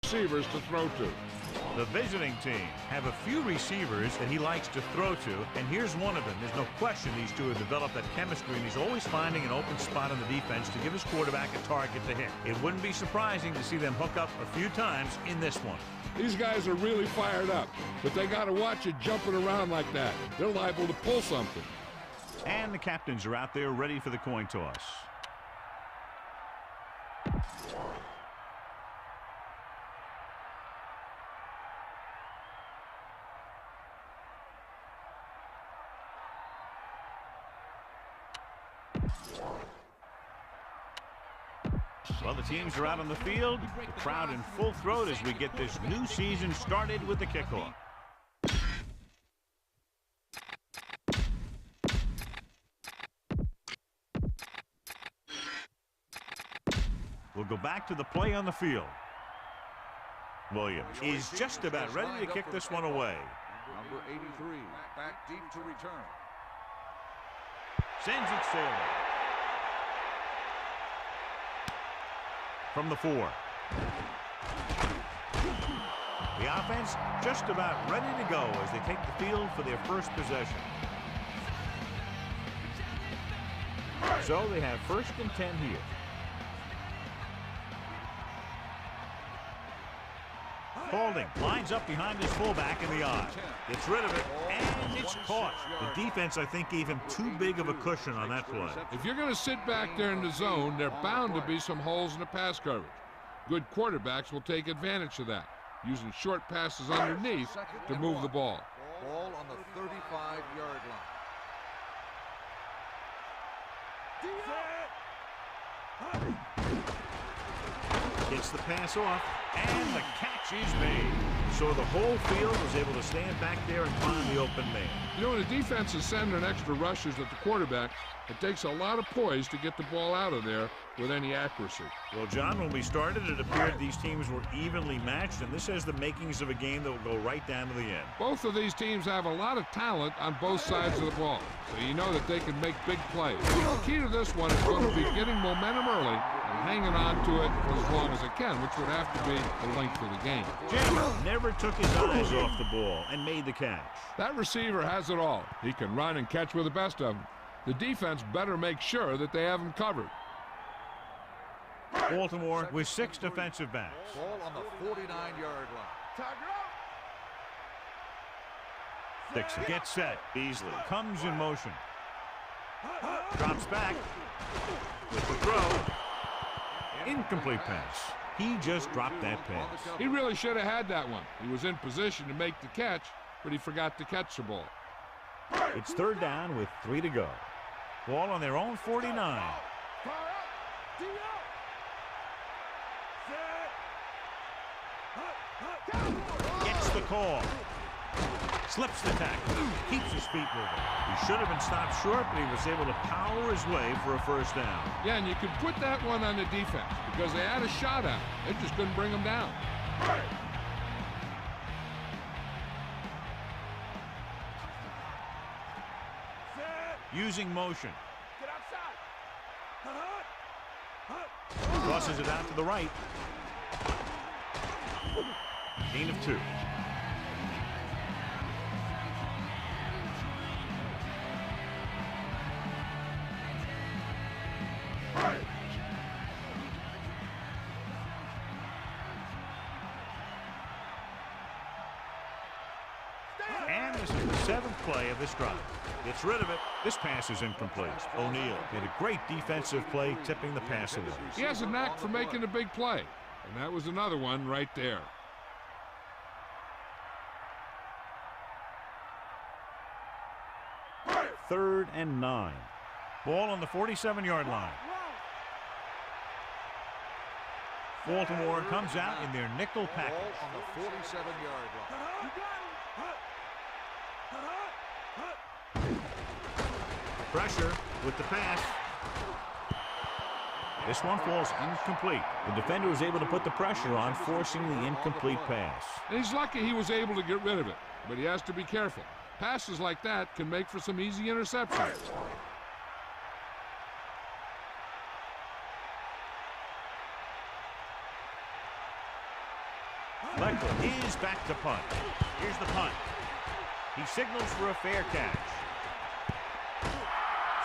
receivers to throw to. The visiting team have a few receivers that he likes to throw to, and here's one of them. There's no question these two have developed that chemistry, and he's always finding an open spot on the defense to give his quarterback a target to hit. It wouldn't be surprising to see them hook up a few times in this one. These guys are really fired up, but they got to watch it jumping around like that. They're liable to pull something. And the captains are out there ready for the coin toss. Well, the teams are out on the field, the crowd in full throat as we get this new season started with the kickoff. We'll go back to the play on the field. Williams is just about ready to kick this one away. Number 83, back deep to return. Sends it sailing. From the 4. The offense just about ready to go as they take the field for their first possession. So they have 1st and 10 here. Holding lines up behind his fullback in the eye. Gets rid of it, and it's caught. The defense, I think, gave him too big of a cushion on that play. If you're going to sit back there in the zone, there are bound to be some holes in the pass coverage. Good quarterbacks will take advantage of that, using short passes underneath to move the ball. Ball on the 35-yard line. Gets the pass off, and the catch is made. So the whole field was able to stand back there and find the open man. You know, when the defense is sending extra rushers at the quarterback, it takes a lot of poise to get the ball out of there with any accuracy. Well, John, when we started, it appeared these teams were evenly matched, and this has the makings of a game that will go right down to the end. Both of these teams have a lot of talent on both sides of the ball, so you know that they can make big plays. The key to this one is going to be getting momentum early and hanging on to it for as long as it can, which would have to be the length of the game. Jim never took his eyes off the ball and made the catch. That receiver has it all. He can run and catch with the best of them. The defense better make sure that they have him covered. Baltimore with 6 defensive backs. Ball on the 49-yard line. Dixon gets set. Beasley comes in motion. Drops back with the throw. Incomplete pass. He just dropped that pass. He really should have had that one. He was in position to make the catch, but he forgot to catch the ball. It's 3rd down with 3 to go. Ball on their own 49. Gets the call. Slips the tackle. Keeps his feet moving. He should have been stopped short, but he was able to power his way for a 1st down. Yeah, and you could put that one on the defense because they had a shot at him. They just couldn't bring him down. Using motion. Crosses it out to the right. Gain of 2. And this is the 7th play of this drive. Gets rid of it. This pass is incomplete. O'Neal made a great defensive play, tipping the pass away. He has a knack for making a big play, and that was another one right there. Third and 9. Ball on the 47-yard line. Baltimore comes out in their nickel package. Ball on the 47-yard line. Pressure with the pass. This one falls incomplete. The defender was able to put the pressure on, forcing the incomplete pass. And he's lucky he was able to get rid of it, but he has to be careful. Passes like that can make for some easy interceptions. Eleckel is back to punt. Here's the punt. He signals for a fair catch.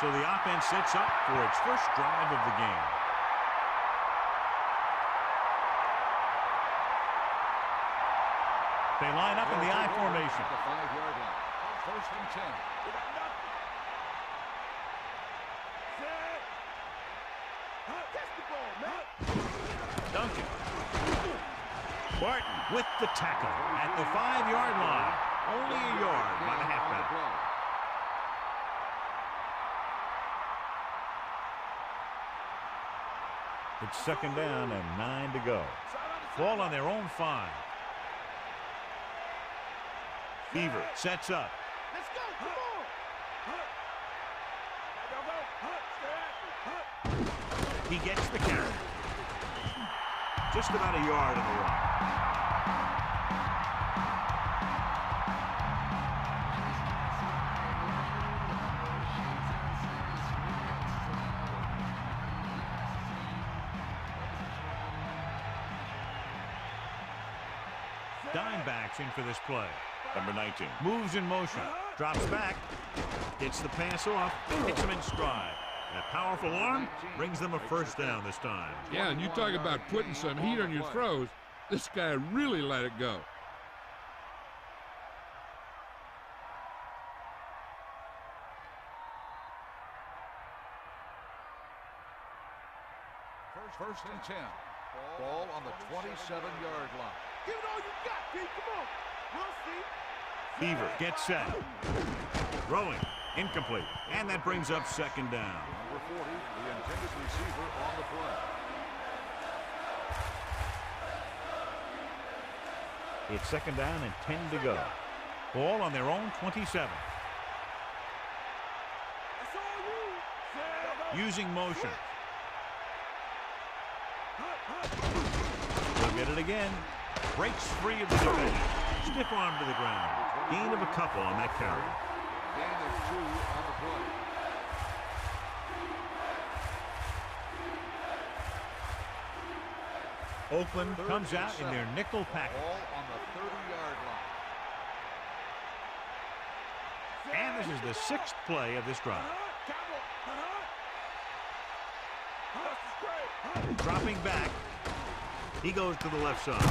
So the offense sets up for its first drive of the game. They line up in the I formation. The 5-yard line. First and 10. Duncan. Barton with the tackle at the 5-yard line. Only a yard by the halfback. It's second down and 9 to go. Ball on their own 5. Beaver sets up. Let's go. Come on. He gets the carry. Just about a yard on the run. Dime backs in for this play. Number 19 moves in motion, drops back, gets the pass off, hits him in stride. That powerful arm brings them a first down this time. Yeah, and you talk about putting some heat on your throws. This guy really let it go. First and 10. Ball on the 27-yard line. Give it all you got, Pete. Come on. We'll see. Beaver gets set. Throwing. Incomplete. And that brings up second down. Number 40, the intended receiver on the play. It's second down and 10 to go. Ball on their own 27. Using motion. They'll get it again. Breaks free of the defender. Stiff arm to the ground. Gain of a couple on that carry. Gain of 2 on the play. Oakland comes out in their nickel package. Ball on the 30-yard line. And this is the 6th play of this drive. Dropping back. He goes to the left side.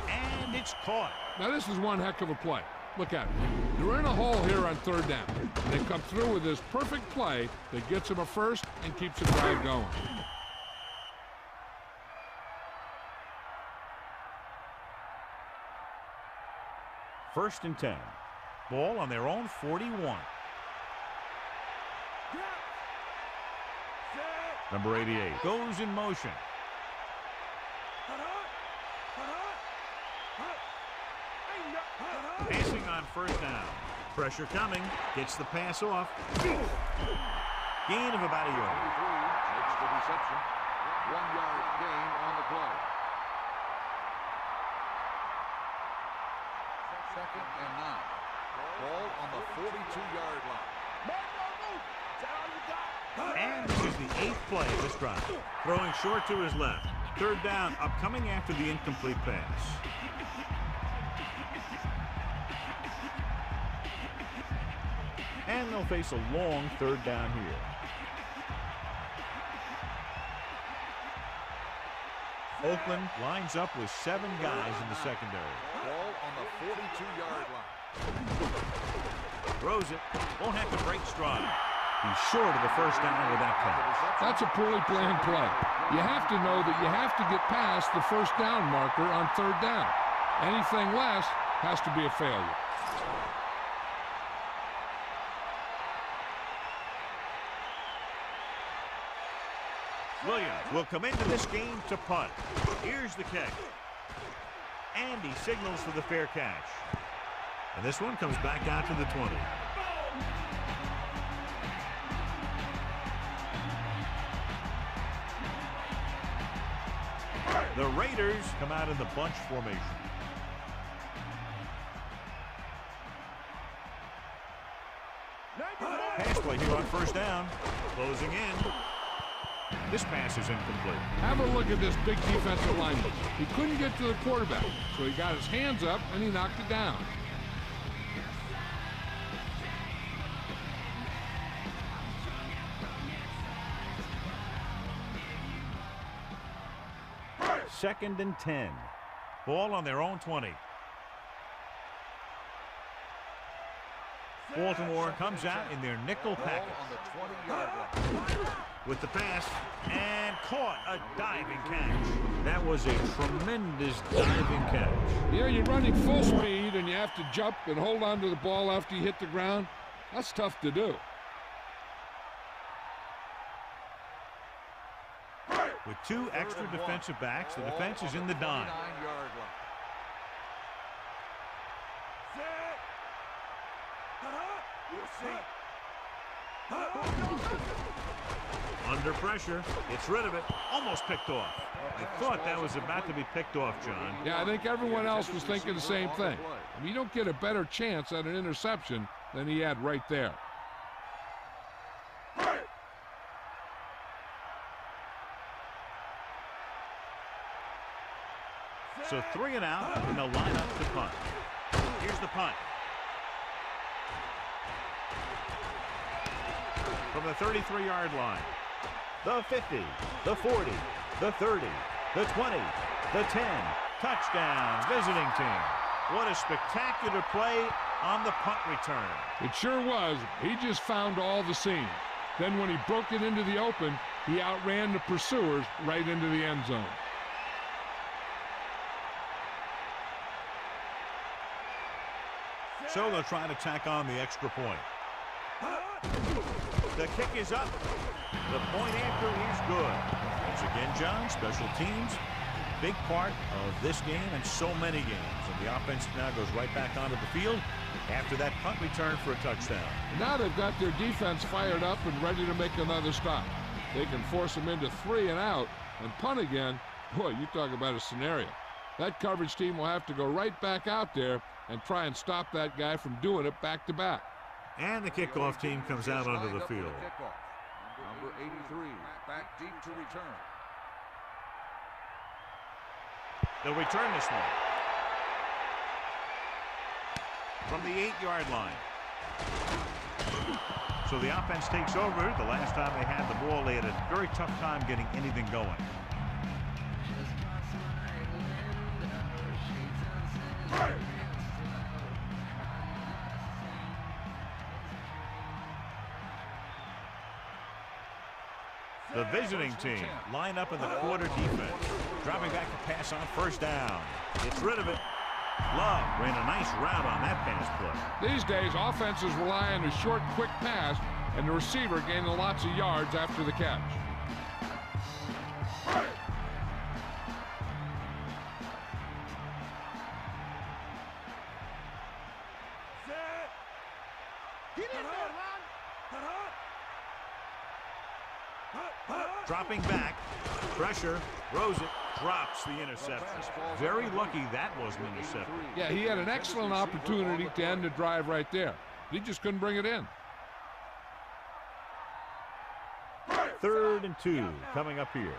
And it's caught. Now this is one heck of a play. Look at it. They're in a hole here on third down. They come through with this perfect play that gets them a first and keeps the drive going. First and 10. Ball on their own 41. Number 88 goes in motion. Passing on first down. Pressure coming. Gets the pass off. Gain of about a yard. Makes the reception. 1-yard gain on the play. Second and 9. Ball on the 42-yard line. And this is the 8th play of this drive. Throwing short to his left. Third down upcoming after the incomplete pass. And they'll face a long third down here. Oakland lines up with 7 guys in the secondary. Ball on the 42-yard line. Throws it. Won't have to break stride. He's short of the first down with that pass. That's a poorly planned play. You have to know that you have to get past the first down marker on third down. Anything less has to be a failure. Williams will come into this game to punt. Here's the kick. And he signals for the fair catch. And this one comes back out to the 20. The Raiders come out in the bunch formation. Pass play here on first down. Closing in. This pass is incomplete. Have a look at this big defensive lineman. He couldn't get to the quarterback, so he got his hands up and he knocked it down. Second and 10. Ball on their own 20. Baltimore comes out in their nickel package. On the 20-yard line. With the pass, and caught a diving catch. That was a tremendous diving catch. You know, you're running full speed and you have to jump and hold on to the ball after you hit the ground. That's tough to do. With two extra defensive backs, the defense is in the dime. 29-yard line. Under pressure, gets rid of it, almost picked off. I thought that was about to be picked off, John. Yeah, I think everyone else was thinking the same thing. I mean, you don't get a better chance at an interception than he had right there. So 3 and out, and they'll line up to punt. Here's the punt. From the 33-yard line. The 50, the 40, the 30, the 20, the 10. Touchdown, visiting team. What a spectacular play on the punt return. It sure was. He just found all the seams. Then when he broke it into the open, he outran the pursuers right into the end zone. So they'll try to tack on the extra point. The kick is up. The point after is good. Once again, John, special teams, big part of this game and so many games. And the offense now goes right back onto the field after that punt return for a touchdown. Now they've got their defense fired up and ready to make another stop. They can force them into 3 and out and punt again. Boy, you talk about a scenario. That coverage team will have to go right back out there and try and stop that guy from doing it back to back. And the kickoff team comes out onto the field. Number 83, back deep to return. They'll return this one. From the 8-yard line. So the offense takes over. The last time they had the ball, they had a very tough time getting anything going. The visiting team line up in the quarter defense. Dropping back to pass on first down. Gets rid of it. Love ran a nice route on that pass play. These days, offenses rely on a short, quick pass and the receiver gaining lots of yards after the catch. Dropping back, pressure, throws it, drops the interception. Very lucky that was an interception. Yeah, he had an excellent opportunity to end the drive right there. He just couldn't bring it in. 3rd and 2 coming up here.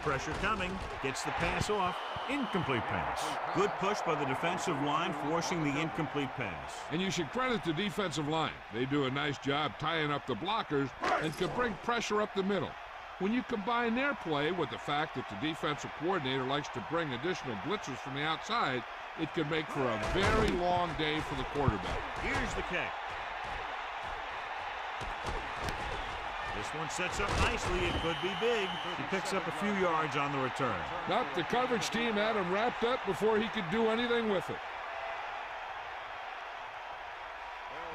Pressure coming, gets the pass off, incomplete pass. Good push by the defensive line, forcing the incomplete pass. And you should credit the defensive line. They do a nice job tying up the blockers and can bring pressure up the middle. When you combine their play with the fact that the defensive coordinator likes to bring additional blitzers from the outside, it could make for a very long day for the quarterback. Here's the kick. This one sets up nicely. It could be big. He picks up a few yards on the return. Nope, the coverage team had him wrapped up before he could do anything with it.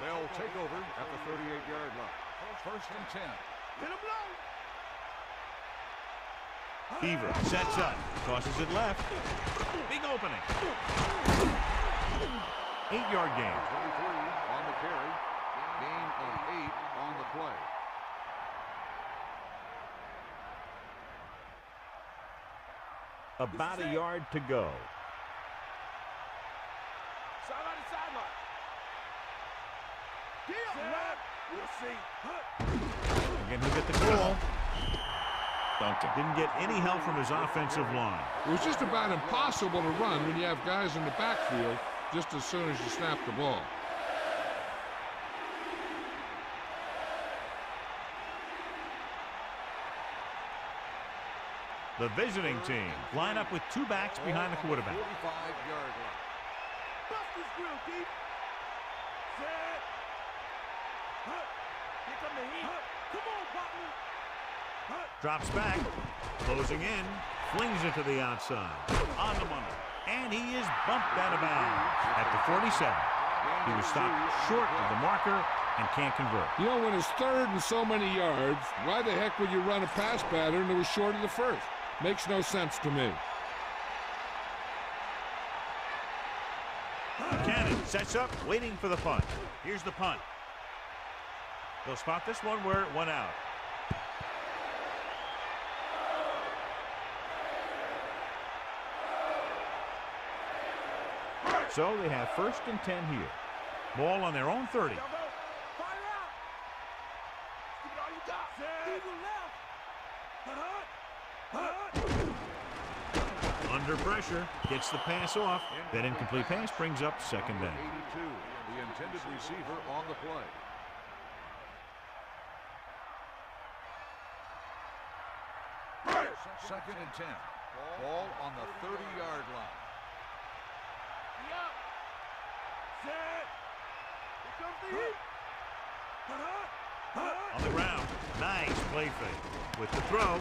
They'll take over at the 38-yard line. 1st and 10. Beaver sets up, tosses it left. Big opening. 8-yard gain. 23 on the carry. Gain of 8 on the play. About a yard to go. Again, he'll get the call. Duncan didn't get any help from his offensive line. It was just about impossible to run when you have guys in the backfield just as soon as you snap the ball. The visiting team line up with two backs behind the quarterback. 45-yard line. Buster's grill, deep. Set. Here come the heat. Come on, partner. Drops back, closing in, flings it to the outside, on the money, and he is bumped out of bounds at the 47. He was stopped short of the marker and can't convert. You know, when it's third and so many yards, why the heck would you run a pass pattern that was short of the first? Makes no sense to me. Cannon sets up, waiting for the punt. Here's the punt. They'll spot this one where it went out. So they have 1st and 10 here. Ball on their own 30. Fire out. Give it all you got. Set. Under pressure, gets the pass off. That incomplete pass brings up 2nd down. 82, the intended receiver on the play. Second and 10. Ball on the 30-yard line. Set. Here comes the heat. On the ground, nice play fake. With the throw,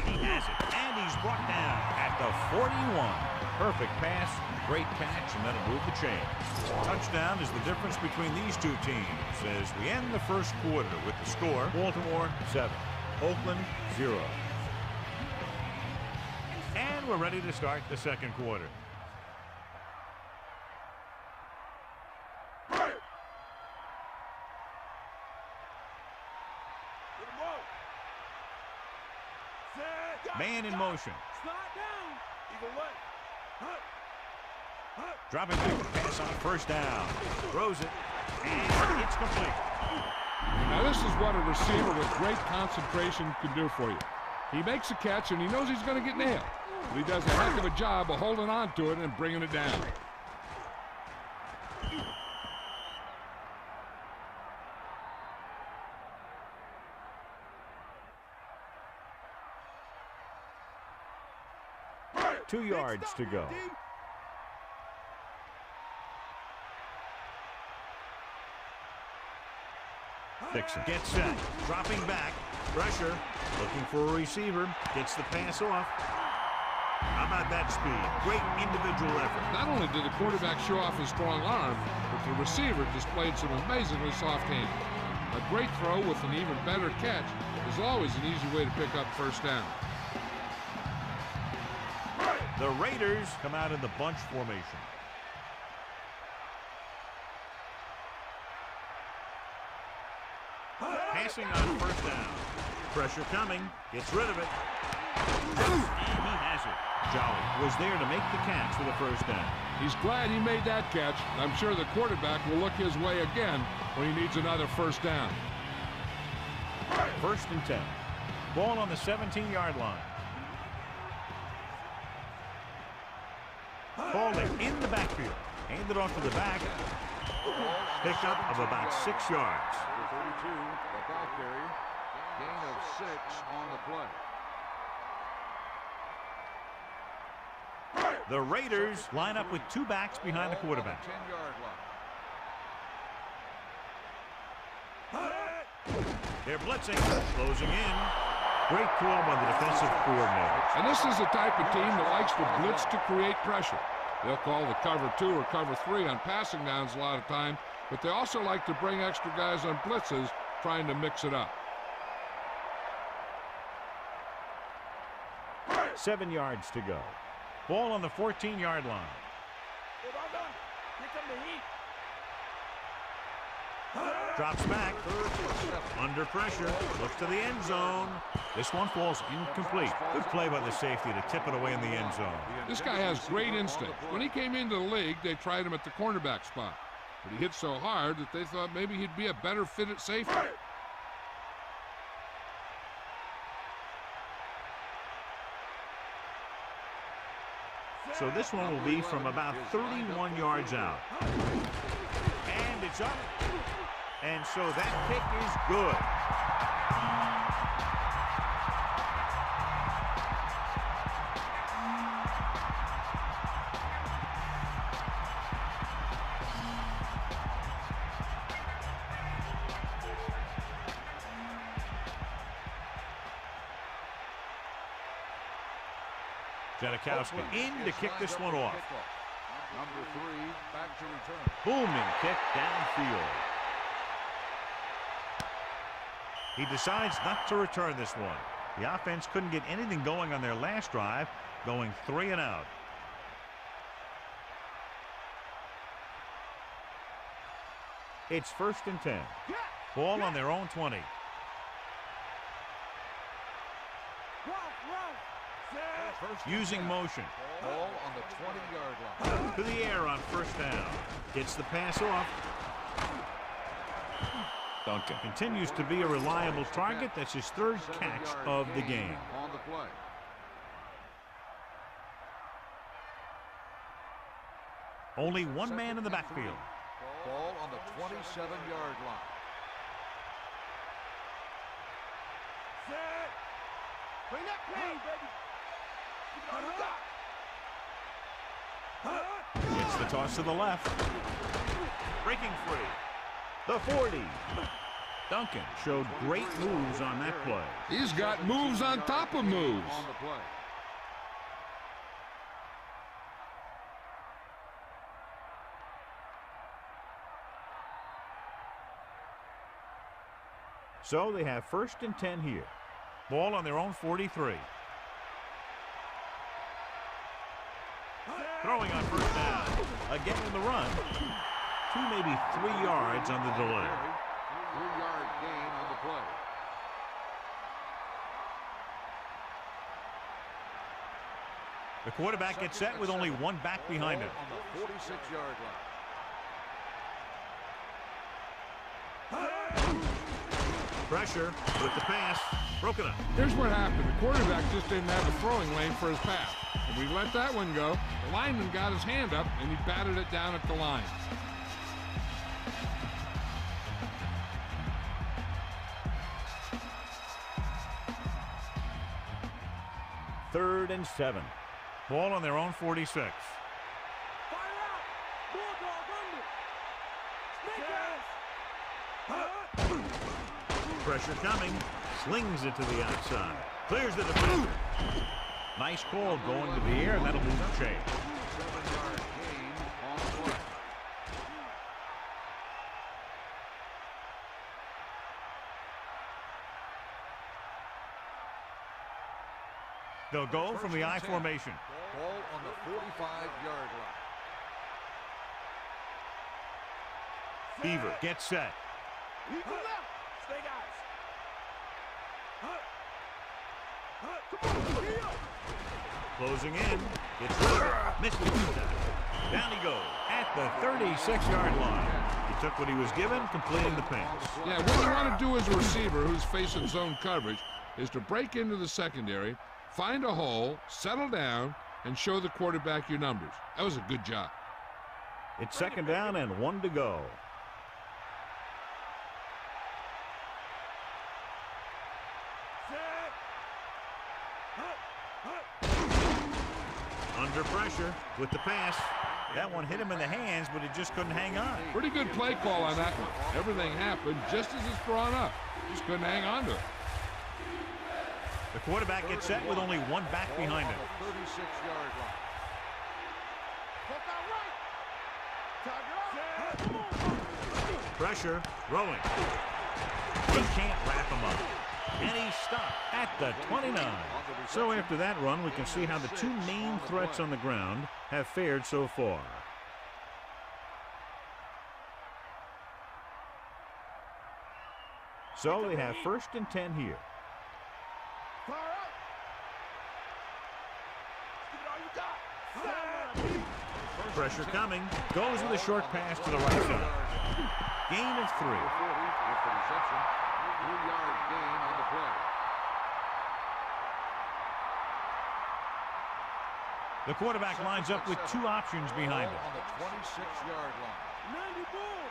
he has it. And he's brought down at the 41. Perfect pass, great catch, and that'll move the chains. Touchdown is the difference between these two teams as we end the first quarter with the score, Baltimore 7, Oakland 0. And we're ready to start the second quarter. Man in motion. Slide down. Either way. Dropping back to pass on 1st down. Throws it. And it's complete. Now this is what a receiver with great concentration can do for you. He makes a catch and he knows he's going to get nailed. But he does a heck of a job of holding on to it and bringing it down. Two yards to go. Dixon gets set. Dropping back. Pressure. Looking for a receiver. Gets the pass off. How about that speed? Great individual effort. Not only did the quarterback show off his strong arm, but the receiver displayed some amazingly soft hands. A great throw with an even better catch is always an easy way to pick up 1st down. The Raiders come out in the bunch formation. Passing on 1st down. Pressure coming. Gets rid of it. And he has it. Jolly was there to make the catch for the 1st down. He's glad he made that catch. I'm sure the quarterback will look his way again when he needs another 1st down. 1st and 10. Ball on the 17-yard line. Falling in the backfield. Handed off to the back. Pickup of about 6 yards. 32, the ball carrier. Gain of 6 on the play. The Raiders line up with two backs behind the quarterback. 10-yard line. They're blitzing, closing in. Great call by the defensive coordinator. And this is the type of team that likes to blitz to create pressure. They'll call the cover 2 or cover 3 on passing downs a lot of time, but they also like to bring extra guys on blitzes, trying to mix it up. 7 yards to go. Ball on the 14-yard line. Here come the heat. Drops back. Under pressure. Looks to the end zone. This one falls incomplete. Good play by the safety to tip it away in the end zone. This guy has great instinct. When he came into the league, they tried him at the cornerback spot. but he hit so hard that they thought maybe he'd be a better fit at safety. So this one will be from about 31 yards out. And it's up. And so that kick is good. Janikowski in to kick this one off. Number 3 back to return. Booming kick downfield. He decides not to return this one. The offense couldn't get anything going on their last drive, going 3 and out. It's 1st and 10. Ball on their own 20. Using motion. Ball on the 20-yard line. To the air on 1st down. Gets the pass off. Duncan continues to be a reliable target. That's his 3rd catch of the game. On the play. Only one man in the backfield. Ball on the 27-yard line. Bring that pain, baby. It's the toss to the left. Breaking free. The 40. Duncan showed great moves on that play. He's got moves on top of moves. On the play. So they have 1st and 10 here. Ball on their own 43. Throwing on 1st down. Again in the run. 2, maybe 3 yards on the delay. 3-yard gain on the play. The quarterback gets set with only one back behind him. On the 46-yard line. Pressure with the pass. Broken up. Here's what happened. The quarterback just didn't have a throwing lane for his pass. And we let that one go. The lineman got his hand up, and he batted it down at the line. Third and 7. Ball on their own 46. Fire out. Bulldog under. Snake eyes. Pressure coming. Slings it to the outside. Clears the defender. Nice call going to the air. That'll move the chain. 7-yard gain on the play. They'll go from the I 1st and 10. formation. Ball on the 45-yard line. Beaver gets set. Eagle left. Snake eyes. Come on, heel. Closing in. Gets rid of it. Missed the contact. Down he goes at the 36-yard line. He took what he was given, completing the pass. Yeah, what you want to do as a receiver who's facing zone coverage is to break into the secondary, find a hole, settle down, and show the quarterback your numbers. That was a good job. It's 2nd down and 1 to go. Under pressure with the pass. That one hit him in the hands, but he just couldn't hang on. Pretty good play call on that one. Everything happened just as it's drawn up. Just couldn't hang on to it. The quarterback gets set with only one back behind him. 36-yard line. Poke out right. Target up. Pressure, throwing. He can't wrap him up. And he's stopped at the 29. So after that run, we can see how the 2 main threats on the ground have fared so far. So they have 1st and 10 here. Fire out. Give it all you got. Pressure coming. Goes with a short pass to the right side. Gain of 3. 40 with the reception. 3-yard gain on the play. The quarterback lines up with 2 options behind him. On the 26-yard line. 90 ball.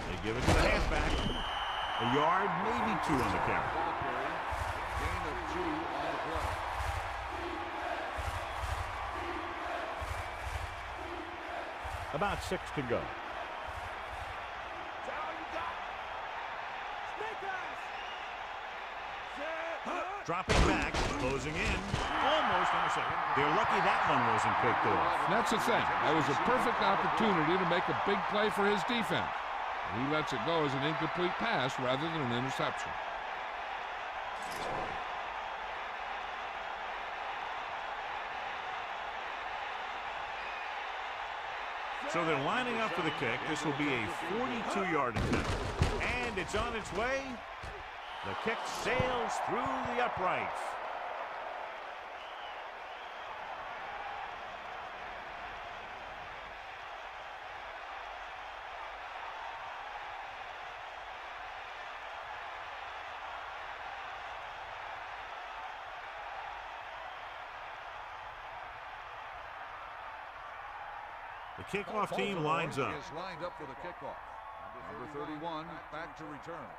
They give it to the halfback. A yard, maybe 2 on the carry. Ball carry. Gain of 2 on the play. About 6 to go. That's all you got. Snake eyes. Set. Dropping back, closing in, almost intercepted. They're lucky that one wasn't picked off. And that's the thing. That was a perfect opportunity to make a big play for his defense. And he lets it go as an incomplete pass rather than an interception. So they're lining up for the kick. This will be a 42-yard attempt. And it's on its way. The kick sails through the uprights. The kickoff team lines up. Is lined up for the kickoff. Number 31 back to return.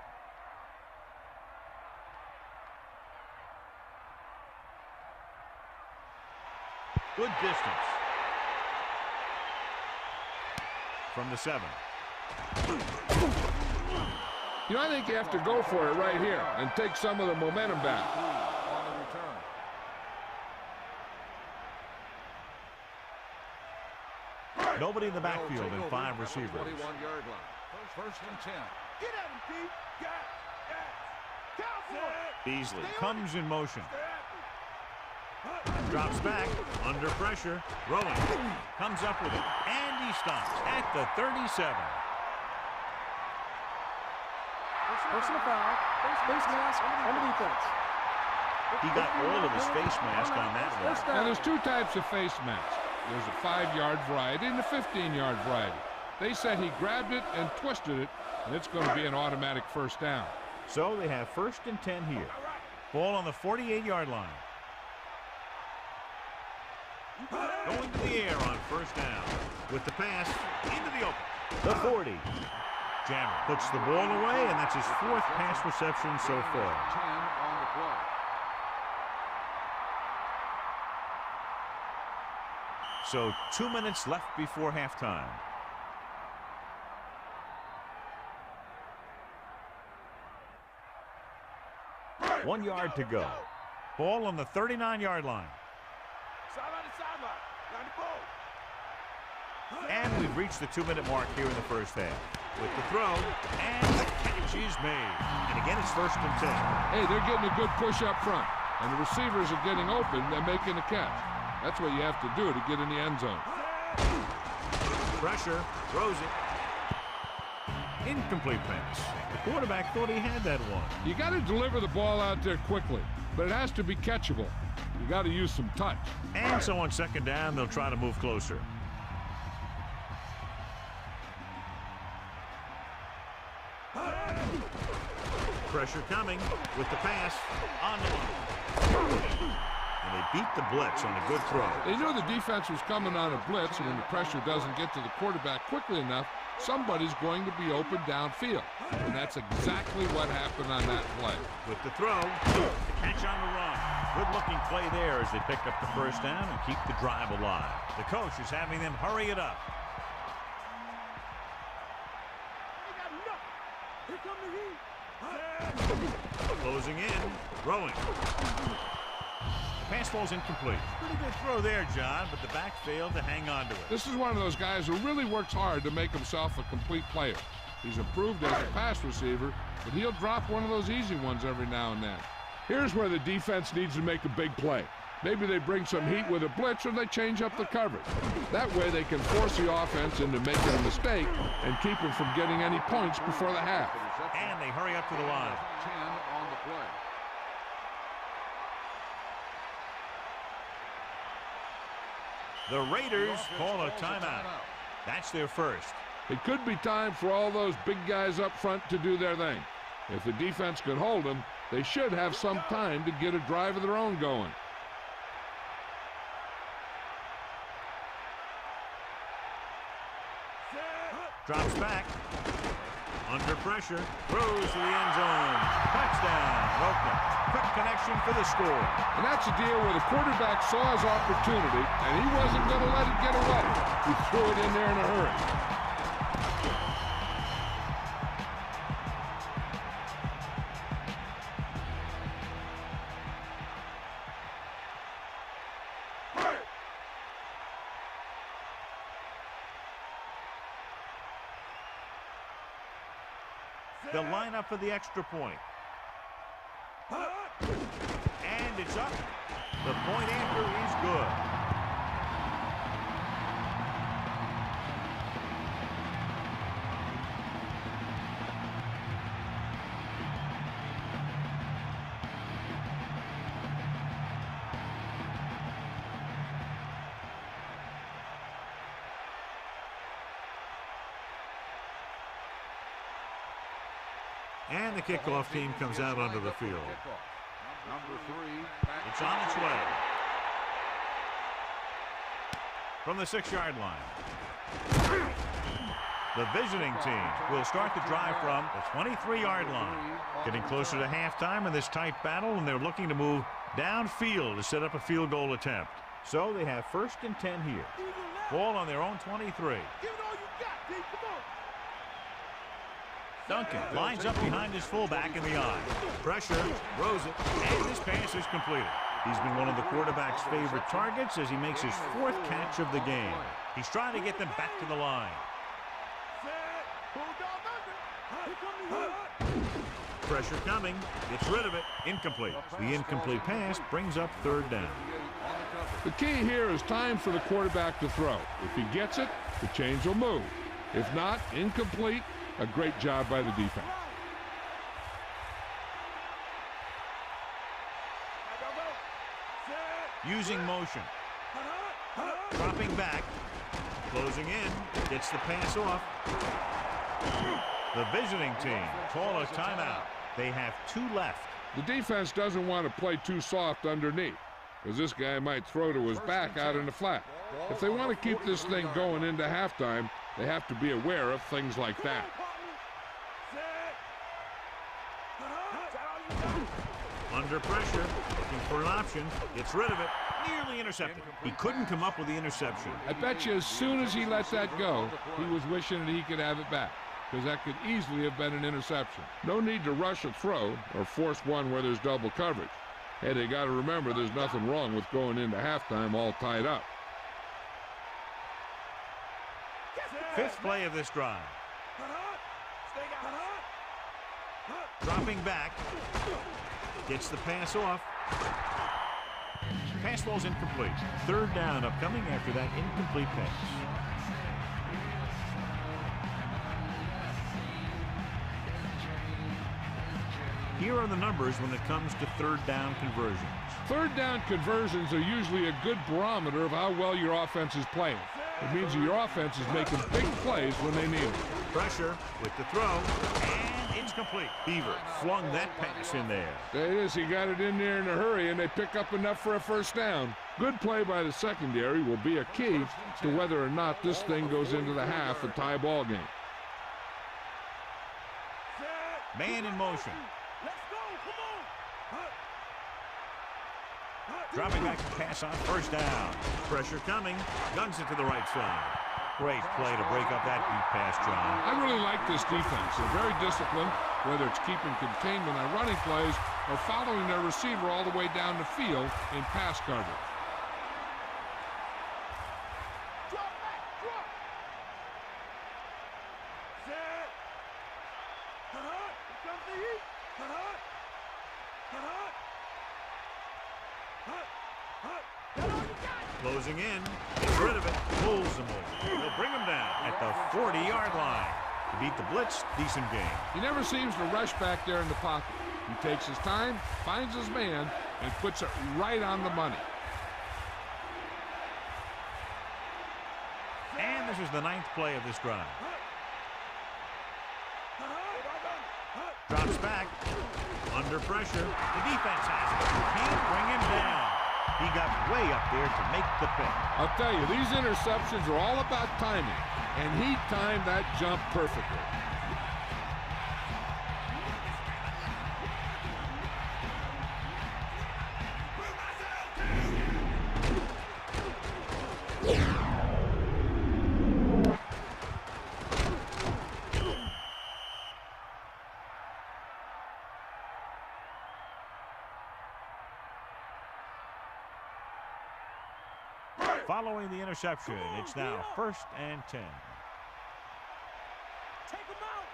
Good distance. From the 7. You know, I think you have to go for it right here and take some of the momentum back. On the return. Nobody in the They'll backfield take and over 5 at the receivers. 21-yard line. First and 10. Get at him, Pete. Got. Cowboy. Beasley comes in motion. Drops back, under pressure, throwing. Comes up with it, and he stops at the 37. Personal foul. Face mask on the defense. He got all of his face mask on that one. Now, there's 2 types of face masks. There's a 5-yard variety and a 15-yard variety. They said he grabbed it and twisted it, and it's going to be an automatic first down. So they have 1st and 10 here. Ball on the 48-yard line. Going to the air on first down. With the pass, into the open. The 40. Jammer puts the ball away, and that's his 4th pass reception so far. 10 on the play. So 2 minutes left before halftime. One yard to go. Ball on the 39-yard line. Sideline to sideline. 90 ball. And we've reached the 2-minute mark here in the first half. With the throw, and the catch is made. And again, it's 1st and 10. Hey, they're getting a good push up front, and the receivers are getting open. They're making a catch. That's what you have to do to get in the end zone. Pressure, throws it. Incomplete pass. The quarterback thought he had that one. You got to deliver the ball out there quickly, but it has to be catchable. You got to use some touch. And so on 2nd down, they'll try to move closer. Pressure coming with the pass on the line. And they beat the blitz on a good throw. They knew the defense was coming on a blitz, and when the pressure doesn't get to the quarterback quickly enough, somebody's going to be open downfield. And that's exactly what happened on that play. With the throw, the catch on the run. Good-looking play there as they pick up the first down and keep the drive alive. The coach is having them hurry it up. They got nothing. Here come the heat. Closing in, throwing. Pass falls incomplete. Pretty good throw there, John, but the back failed to hang on to it. This is one of those guys who really works hard to make himself a complete player. He's improved as a pass receiver, but he'll drop one of those easy ones every now and then. Here's where the defense needs to make a big play. Maybe they bring some heat with a blitz, or they change up the coverage. That way they can force the offense into making a mistake and keep him from getting any points before the half. And they hurry up to the line. 10 on the play. The Raiders call a timeout. That's their first. It could be time for all those big guys up front to do their thing. If the defense can hold them, they should have some time to get a drive of their own going. Drops back. Under pressure. Throws to the end zone. Touchdown, Oakland. Quick connection for the score. And that's a deal where the quarterback saw his opportunity, and he wasn't going to let it get away. He threw it in there in a hurry. They'll line up for the extra point. And it's up. The point after is good. And the kickoff team comes out onto the field. Number 3. It's on its way. From the 6-yard line. The visiting team will start the drive from the 23-yard line. Getting closer to halftime in this tight battle, and they're looking to move downfield to set up a field goal attempt. So they have 1st and 10 here. Ball on their own 23. Give it all you got, D. Come on. Duncan lines up behind his fullback in the eye. Pressure, throws it, and this pass is completed. He's been one of the quarterback's favorite targets as he makes his 4th catch of the game. He's trying to get them back to the line. Pressure coming, gets rid of it, incomplete. The incomplete pass brings up 3rd down. The key here is time for the quarterback to throw. If he gets it, the chains will move. If not, incomplete. A great job by the defense. Using motion. Dropping back. Closing in. Gets the pass off. The visiting team call a timeout. They have 2 left. The defense doesn't want to play too soft underneath, because this guy might throw to his back out in the flat. If they want to keep this thing going into halftime, they have to be aware of things like that. Under pressure, looking for an option, gets rid of it, nearly intercepted. He couldn't come up with the interception. I bet you as soon as he let that go, he was wishing that he could have it back, because that could easily have been an interception. No need to rush a throw or force one where there's double coverage. Hey, they got to remember there's nothing wrong with going into halftime all tied up. 5th play of this drive. Dropping back. Gets the pass off. Pass ball's incomplete. 3rd down upcoming after that incomplete pass. Here are the numbers when it comes to 3rd down conversions. 3rd down conversions are usually a good barometer of how well your offense is playing. It means that your offense is making big plays when they need it. Pressure with the throw, and it's complete. Beaver flung that pass in there. There it is. He got it in there in a hurry, and they pick up enough for a 1st down. Good play by the secondary will be a key to whether or not this thing goes into the half a tie ball game. Man in motion. Let's go. Come on. Dropping back to pass on 1st down. Pressure coming. Guns it to the right side. Great play to break up that deep pass, John. I really like this defense. They're very disciplined, whether it's keeping containment on running plays or following their receiver all the way down the field in pass coverage. Drop back. Drop. Set. Here comes the heat. Closing in. Gets rid of it. Pulls them over. They'll bring him down at the 40-yard line. To beat the blitz, decent game. He never seems to rush back there in the pocket. He takes his time, finds his man, and puts it right on the money. And this is the 9th play of this drive. Drops back. Under pressure. The defense has it. Can't bring him down. He got way up there to make the pick. I'll tell you, these interceptions are all about timing, and he timed that jump perfectly. Following the interception, it's now 1st and 10. Take him out.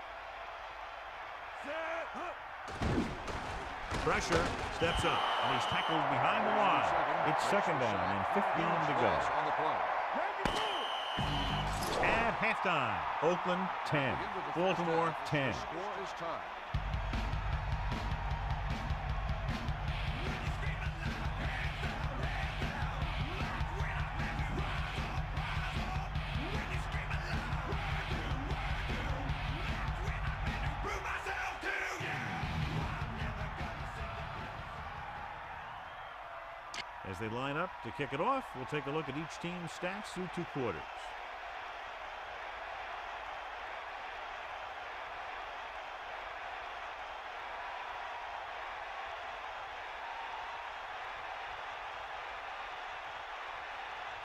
Pressure, steps up, and he's tackled behind the line. It's 2nd down and 15 to go. At halftime, Oakland 10, Baltimore 10. Score is tied. As they line up to kick it off, we'll take a look at each team's stats through 2 quarters.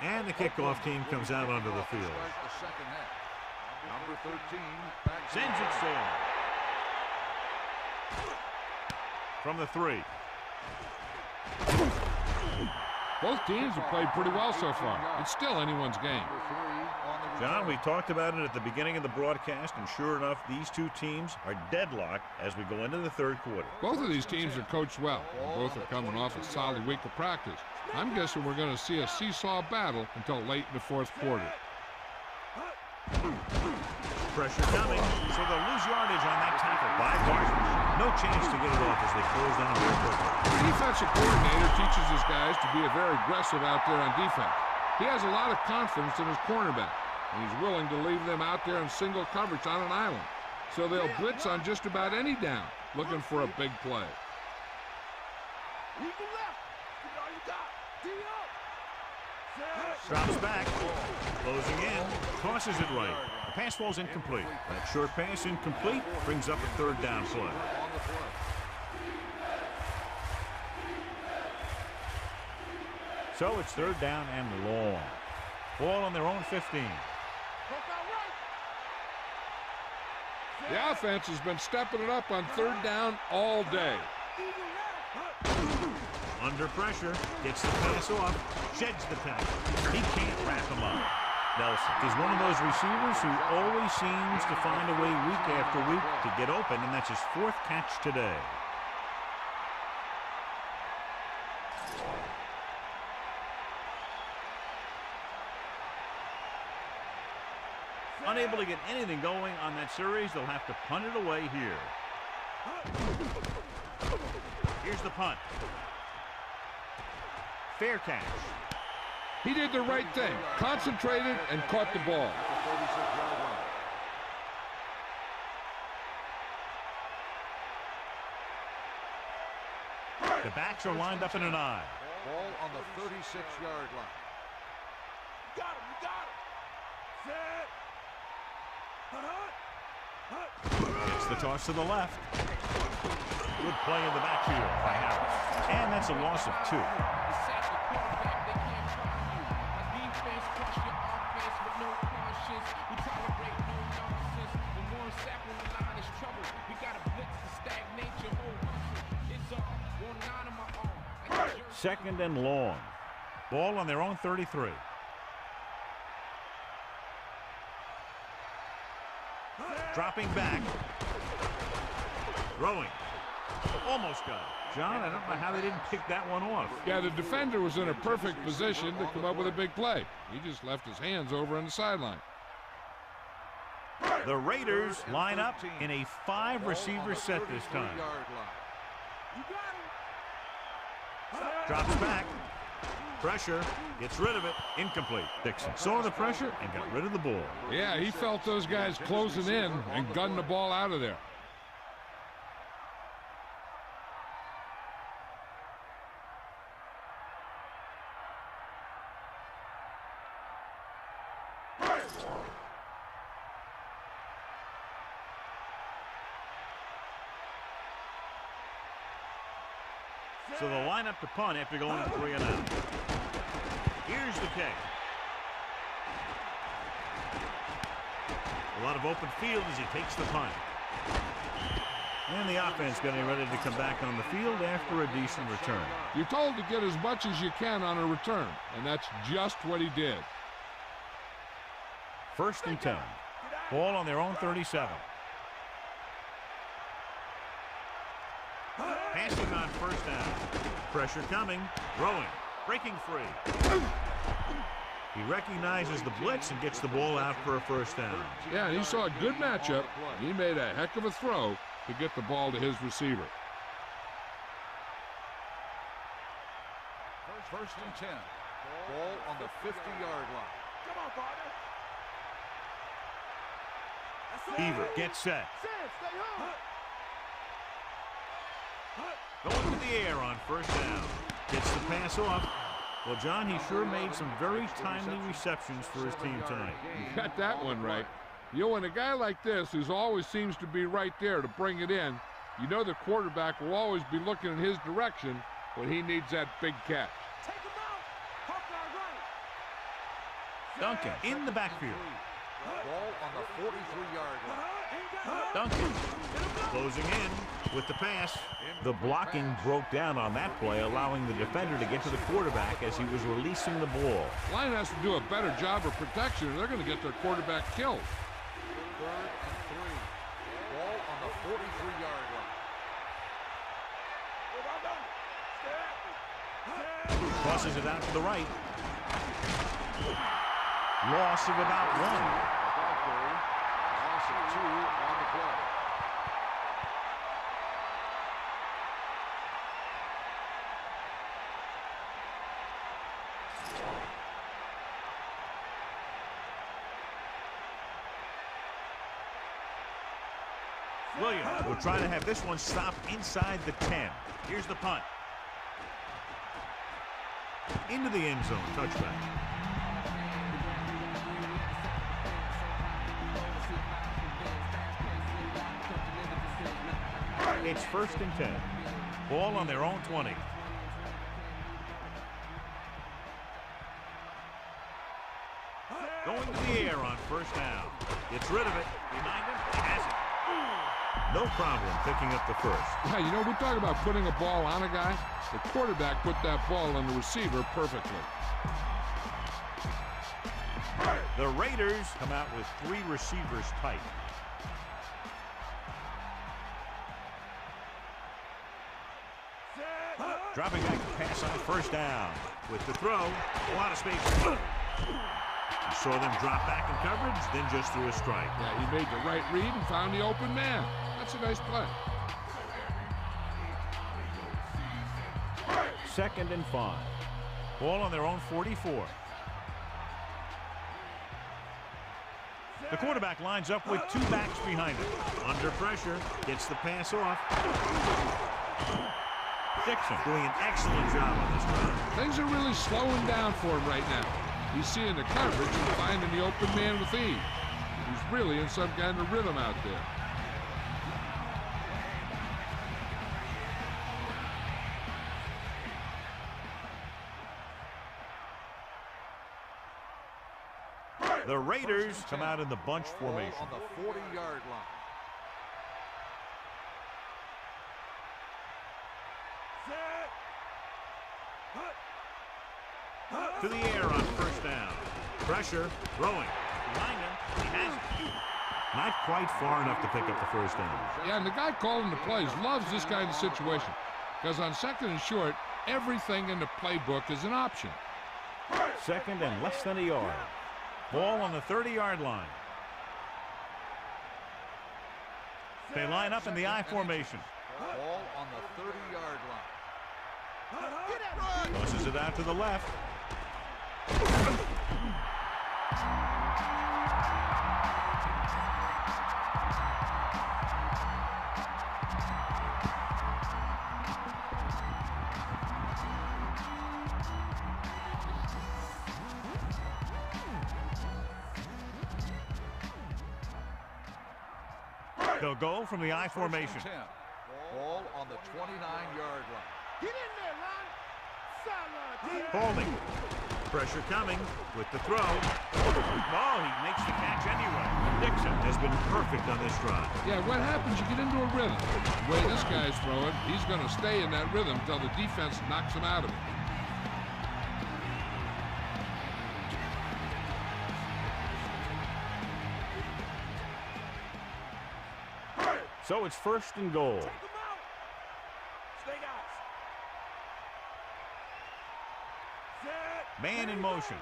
And the kickoff team comes out onto the field. Number 13 Sends it sailing. From the 3. Both teams have played pretty well so far. It's still anyone's game. John, we talked about it at the beginning of the broadcast, and sure enough, these two teams are deadlocked as we go into the 3rd quarter. Both of these teams are coached well, and both are coming off a solid week of practice. I'm guessing we're going to see a seesaw battle until late in the 4th quarter. Pressure coming, so they'll lose yardage on that tackle by Parsons. No chance to get it off as they close down very quickly. The defensive coordinator teaches his guys to be very aggressive out there on defense. He has a lot of confidence in his cornerback, and he's willing to leave them out there in single coverage on an island. So they'll blitz on just about any down, looking for a big play. Drops back, closing in, tosses it right. The pass ball's incomplete. That short pass incomplete brings up a 3rd down play. So it's 3rd down and long. Ball on their own 15. The offense has been stepping it up on 3rd down all day. Under pressure, gets the pass off, sheds the tackle. He can't wrap him up. Nelson is one of those receivers who always seems to find a way week after week to get open, and that's his 4th catch today. Unable to get anything going on that series, they'll have to punt it away here. Here's the punt. Fair catch. He did the right thing, concentrated and caught the ball. The backs are lined up in an eye. Ball on the 36-yard line. You got him. Gets the toss to the left. Good play in the backfield by Harris. And that's a loss of 2. Second and long. Ball on their own 33. Dropping back. Throwing. Almost got it. John, I don't know how they didn't pick that one off. Yeah, the defender was in a perfect position to come up with a big play. He just left his hands over on the sideline. The Raiders line up in a 5-receiver set this time. You got him. Drops back. Pressure, gets rid of it, incomplete. Dixon saw the pressure and got rid of the ball. Yeah, he felt those guys closing in and gunned the ball out of there. So they'll line up to punt after going 3 and out. Here's the kick. A lot of open field as he takes the punt. And the offense getting ready to come back on the field after a decent return. You're told to get as much as you can on a return, and that's just what he did. 1st and 10. Ball on their own 37. Passing on 1st down. Pressure coming. Throwing. Breaking free. He recognizes the blitz and gets the ball out for a 1st down. Yeah, and he saw a good matchup. He made a heck of a throw to get the ball to his receiver. 1st and 10. Ball on the 50-yard line. Come on, partner. Beaver gets set. Stay home. Going to the air on 1st down. Gets the pass off. Well, John, he sure made some very timely receptions for his team tonight. You got that one right. You know, when a guy like this, who always seems to be right there to bring it in, you know the quarterback will always be looking in his direction when he needs that big catch. Take him out. Hawkeye right. Duncan in the backfield. Ball on the 43-yard line. Duncan closing in with the pass. The blocking broke down on that play, allowing the defender to get to the quarterback as he was releasing the ball. Line has to do a better job of protection, or they're going to get their quarterback killed. 3rd and 3. Ball on the 43-yard line. Crosses it out to the right. Loss of about 1. Loss of 2 on the play. Williams will try to have this one stop inside the 10. Here's the punt. Into the end zone, touchback. It's 1st and 10. Ball on their own 20. Going to the air on 1st down. Gets rid of it. Behind him, he has it. No problem picking up the 1st. Yeah, you know, we talk about putting a ball on a guy. The quarterback put that ball on the receiver perfectly. The Raiders come out with 3 receivers tight. Dropping back to pass on 1st down. With the throw, a lot of space. You saw them drop back in coverage, then just threw a strike. Yeah, he made the right read and found the open man. That's a nice play. 2nd and 5. Ball on their own 44. The quarterback lines up with 2 backs behind him. Under pressure, gets the pass off. Dixon doing an excellent job on this drive. Things are really slowing down for him right now. He's seeing the coverage and finding the open man with ease. He's really in some kind of rhythm out there. The Raiders come out in the bunch formation. On the 40-yard line. To the air on 1st down. Pressure, throwing. Behind him, he has it. Not quite far enough to pick up the 1st down. Yeah, and the guy calling the plays loves this kind of situation because on 2nd and short, everything in the playbook is an option. 2nd and less than a yard. Ball on the 30-yard line. They line up in the I formation. Ball on the 30-yard line. Tosses it out to the left. They'll go from the I formation. Ball on the 29-yard line. Get in there, Ron. Sideline. Holding. Pressure coming with the throw. Oh, he makes the catch anyway. Dixon has been perfect on this drive. Yeah, what happens? You get into a rhythm. The way this guy's throwing, he's going to stay in that rhythm until the defense knocks him out of it. So it's 1st and goal. Take him out. Stay guys. Set. Man in motion.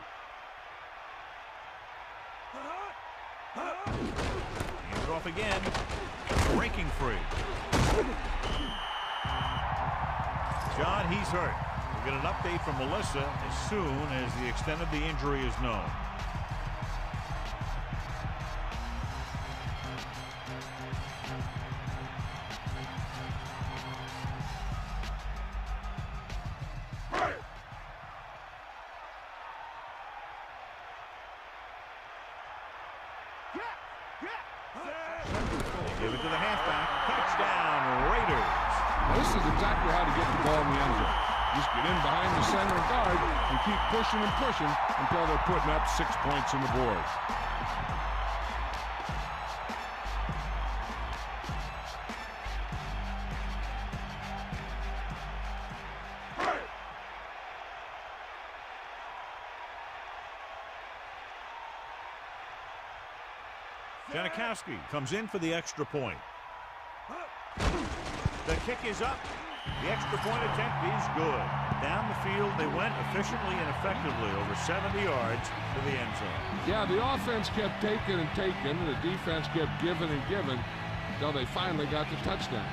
Hands it off again. Breaking free. John, he's hurt. We'll get an update from Melissa as soon as the extent of the injury is known. Give it to the halfback. Touchdown, Raiders. This is exactly how to get the ball in the end zone. Just get in behind the center guard and keep pushing and pushing until they're putting up 6 points on the board. Janikowski comes in for the extra point. The kick is up. The extra point attempt is good. Down the field they went efficiently and effectively over 70 yards to the end zone. Yeah, the offense kept taking and taking, and the defense kept giving and giving until they finally got the touchdown.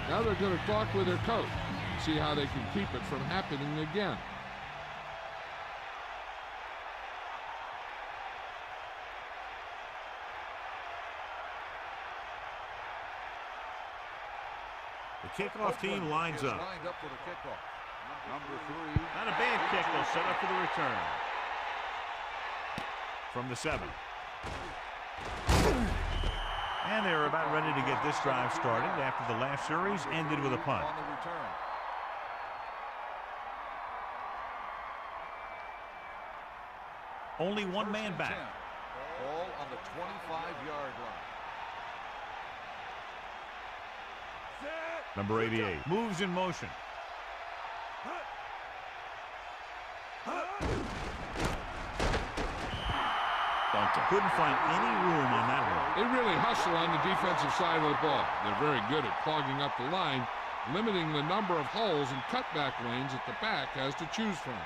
Now they're going to talk with their coach, see how they can keep it from happening again. The kickoff team lines up. Lined up for the kickoff. Number 3. Not a bad kick. They'll set up for the return. From the 7. And they're about ready to get this drive started after the last series ended with a punt. On the return. Only one man back. Ball on the 25-yard line. Number 88 moves in motion. Couldn't find any room on that one. They really hustle on the defensive side of the ball. They're very good at clogging up the line, limiting the number of holes and cutback lanes that the back has to choose from.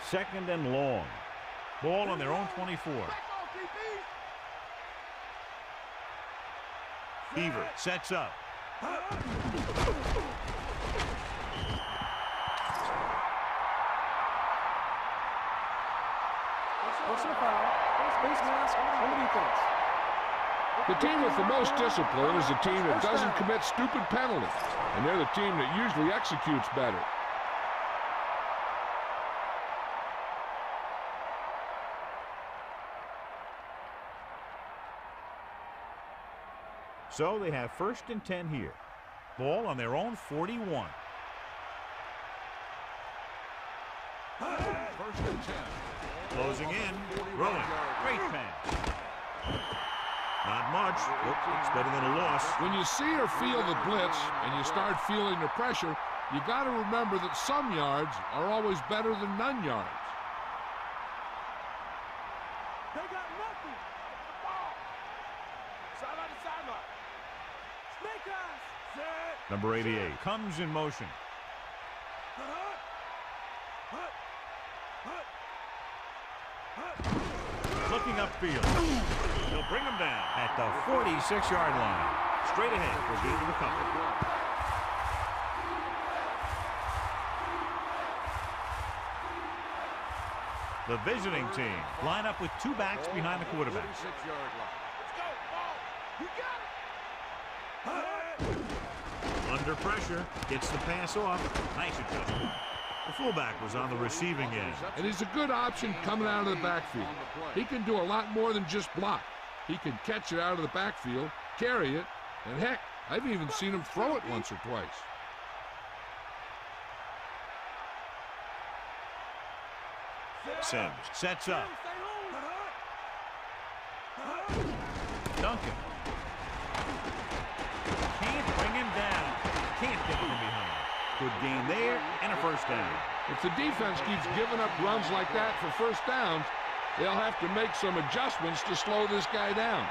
Second and long. Ball on their own 24. Beaver sets up. Personal foul. Face mask on the defense. The team with the most discipline is the team that doesn't commit stupid penalties, and they're the team that usually executes better. So they have 1st and 10 here. Ball on their own 41. 1st and 10. Closing in. Rolling. Great pass. Not much. It's better than a loss. When you see or feel the blitz and you start feeling the pressure, you got to remember that some yards are always better than none yards. They got nothing. Sideline to sideline. Snake eyes. Set. Number 88 comes in motion. Looking upfield. He'll bring him down at the 46-yard line. Straight ahead for gain of a couple. The visiting team line up with two backs behind the quarterback. 46-yard line. Let's go, ball. You got it. Under pressure, gets the pass off. Nice adjustment. The fullback was on the receiving end. And he's a good option coming out of the backfield. He can do a lot more than just block. He can catch it out of the backfield, carry it, and heck, I've even seen him throw it once or twice. Sims sets up. Duncan. Can't bring him down. Can't get from behind. Good gain there and a first down. If the defense keeps giving up runs like that for first downs, they'll have to make some adjustments to slow this guy down.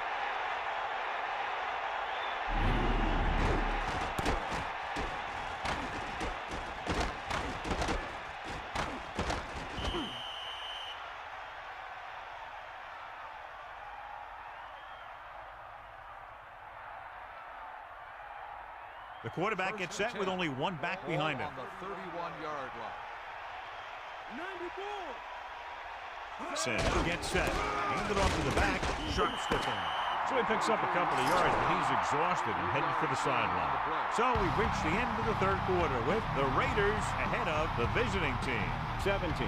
The quarterback gets set with only one back behind him. On the 31-yard line. 94. Sims gets set. Hand it off to the back. Sharp stiff arm. So he picks up a couple of yards, but he's exhausted and headed for the sideline. So we've reached the end of the third quarter with the Raiders ahead of the visiting team. 17-10.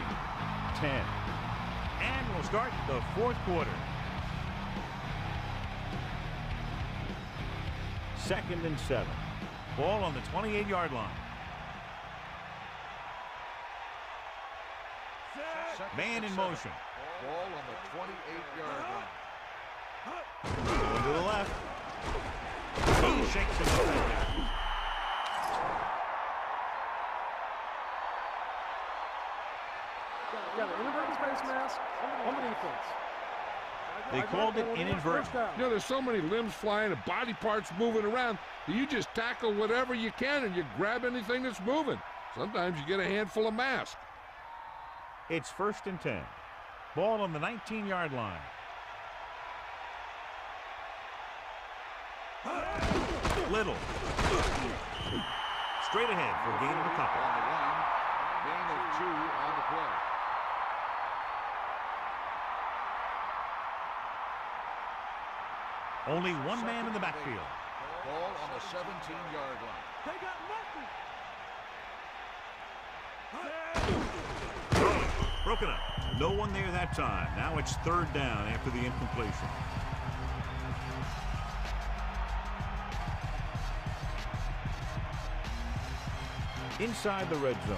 And we'll start the fourth quarter. 2nd and 7. Ball on the 28-yard line. Man in motion. Ball on the 28-yard line. Going to the left. He shakes it up. Got an inverted face mask on the defense. They called it inadvertent. You know, there's so many limbs flying and body parts moving around that you just tackle whatever you can and you grab anything that's moving. Sometimes you get a handful of mask. It's 1st and 10. Ball on the 19-yard line. Little. Straight ahead for a gain of a couple. On the run. Gain of 2 on the play. Only one man in the backfield. Ball on the 17-yard line. They got nothing. Broken up. No one there that time. Now it's 3rd down after the incompletion. Inside the red zone.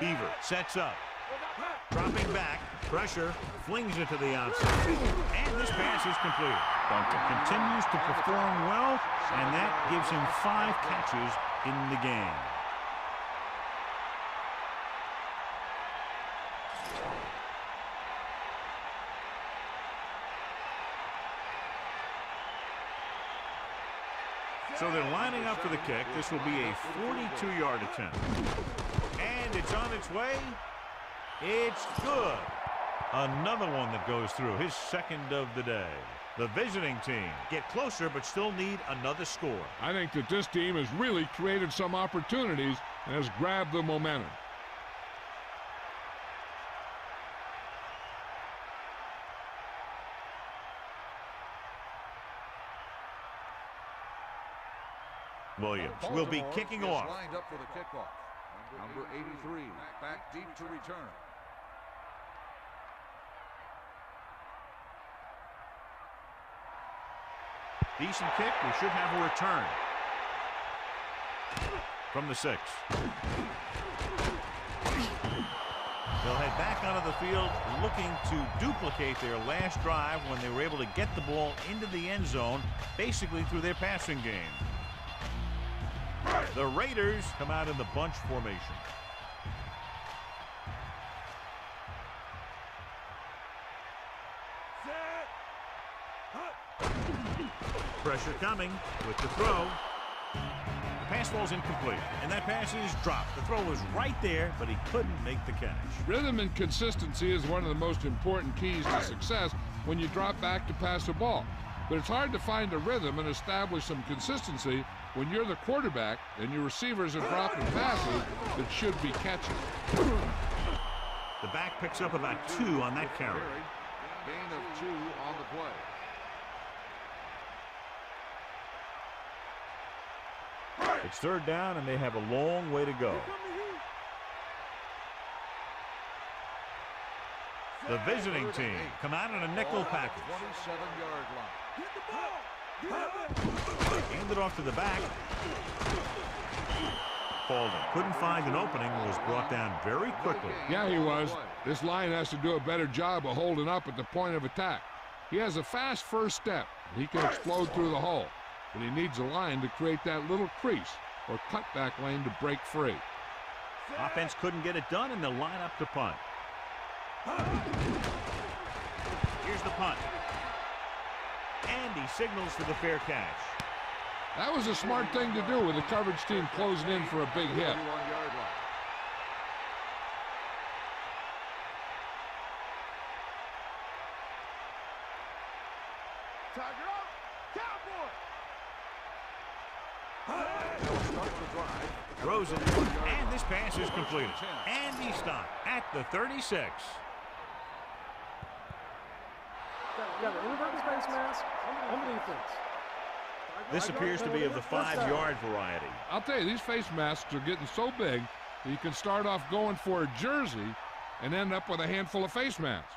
Beaver sets up. Dropping back. Pressure. Flings it to the outside. And this pass is complete. Duncan continues to perform well, and that gives him 5 catches in the game. So they're lining up for the kick. This will be a 42-yard attempt. And it's on its way. It's good. Another one that goes through, his 2nd of the day. The visiting team get closer but still need another score. I think that this team has really created some opportunities and has grabbed the momentum. Williams will be kicking off. Lined up for the kickoff. Number 83, back deep to return. Decent kick. We should have a return from the 6. They'll head back onto the field looking to duplicate their last drive when they were able to get the ball into the end zone, basically through their passing game. The Raiders come out in the bunch formation. Pressure coming with the throw. The pass ball's incomplete, and that pass is dropped. The throw was right there, but he couldn't make the catch. Rhythm and consistency is one of the most important keys to success when you drop back to pass a ball. But it's hard to find a rhythm and establish some consistency when you're the quarterback and your receivers are dropping passes that should be catches. The back picks up about 2 on that carry. Gain of 2 on the play. It's third down, and they have a long way to go. The visiting team come out in a nickel package. 27-yard line. Hand it off to the back. Paulding couldn't find an opening and was brought down very quickly. Yeah, he was. This line has to do a better job of holding up at the point of attack. He has a fast first step. He can explode through the hole, but he needs a line to create that little crease or cutback lane to break free. Offense couldn't get it done, and they'll line up to punt. Here's the punt. And he signals for the fair catch. That was a smart thing to do with the coverage team closing in for a big hit. 31-yard line. Tiger up. Cowboy. Start the drive. Throws it, and this pass is completed. And he stopped at the 36. Got an inverted face mask on the defense. This appears to be of the 5-yard variety. I'll tell you, these face masks are getting so big that you can start off going for a jersey and end up with a handful of face masks.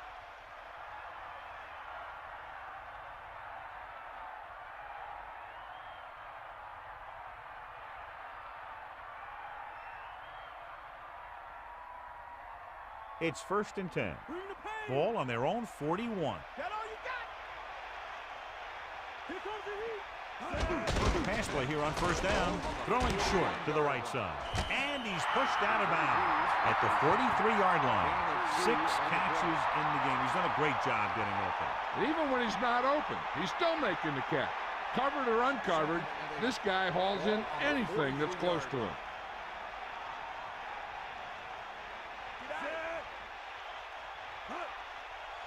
It's 1st and 10. Bring the pain. Ball on their own 41. That all you got? Here comes the heat. Pass play here on 1st down. Throwing short to the right side. And he's pushed out of bounds at the 43-yard line. 6 catches in the game. He's done a great job getting open. And even when he's not open, he's still making the catch. Covered or uncovered, this guy hauls in anything that's close to him.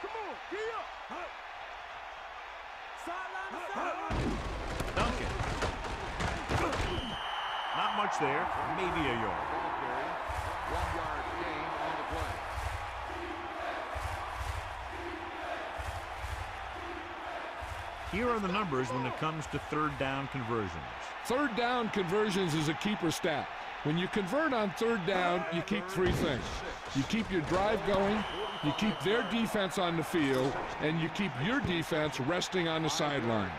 Come on, get up. Sideline to sideline. Duncan. Not much there. Maybe a yard. Ball carry. 1-yard gain on the play. Here are the numbers when it comes to 3rd down conversions. 3rd down conversions is a keeper stat. When you convert on 3rd down, you keep 3 things. You keep your drive going, you keep their defense on the field, and you keep your defense resting on the sideline.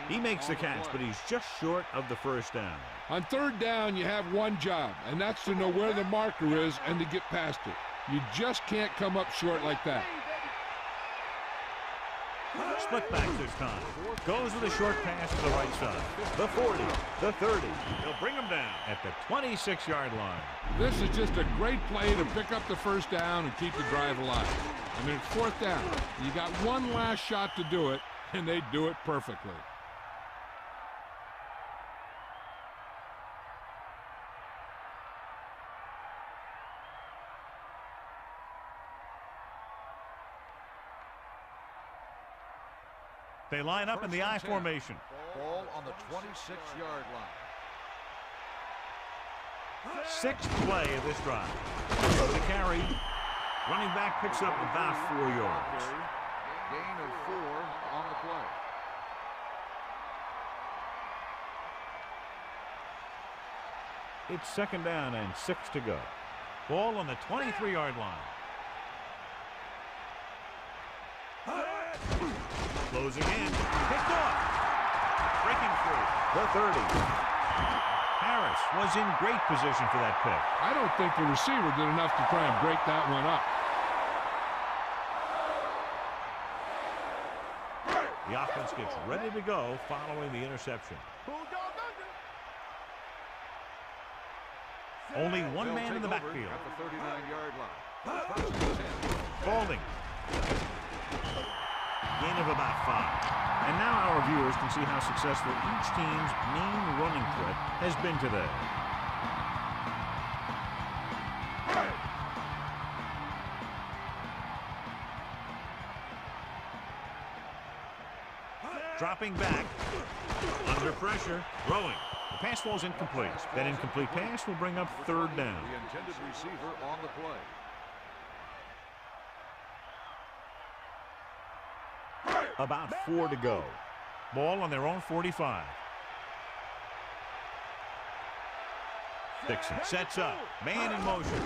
He makes the catch, but he's just short of the 1st down. On 3rd down, you have one job, and that's to know where the marker is and to get past it. You just can't come up short like that. Split back this time. Goes with a short pass to the right side. The 40, the 30. He'll bring him down at the 26-yard line. This is just a great play to pick up the 1st down and keep the drive alive. I mean, it's 4th down. You got one last shot to do it, and they do it perfectly. They line up in the I formation. Ball on the 26-yard line. 6th play of this drive. The carry. Running back picks up about 4 yards. Gain of 4 on the play. It's 2nd down and 6 to go. Ball on the 23-yard line. Closing in. Picked off. Breaking through. The 30. Harris was in great position for that pick. I don't think the receiver did enough to try and break that one up. The offense gets ready to go following the interception. Bulldog under. Only one They'll man in the take over backfield. at the 39-yard line. 1st and 10. Balding. Gain of about 5. And now our viewers can see how successful each team's main running threat has been today. Drop Dropping back. Under pressure. Throwing. The pass falls incomplete. That incomplete pass will bring up third down. The intended receiver on the play. About 4 to go. Ball on their own 45. Dixon sets up. Man in motion.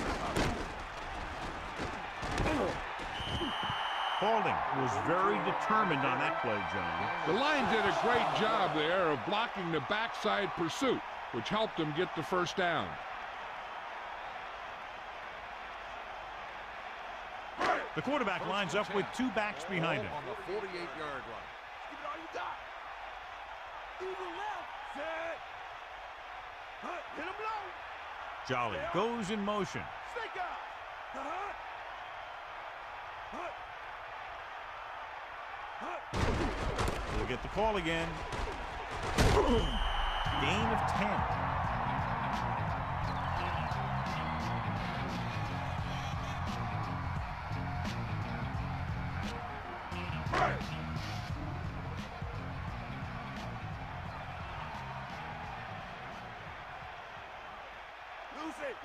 Holding was very determined on that play, John. The line did a great job there of blocking the backside pursuit, which helped them get the first down. The quarterback lines up with 2 backs behind him. On the 48-yard line. Give it all you got. Eagle left. Set. Hit him low. Jolly goes in motion. Snake out. We'll get the call again. Gain of 10.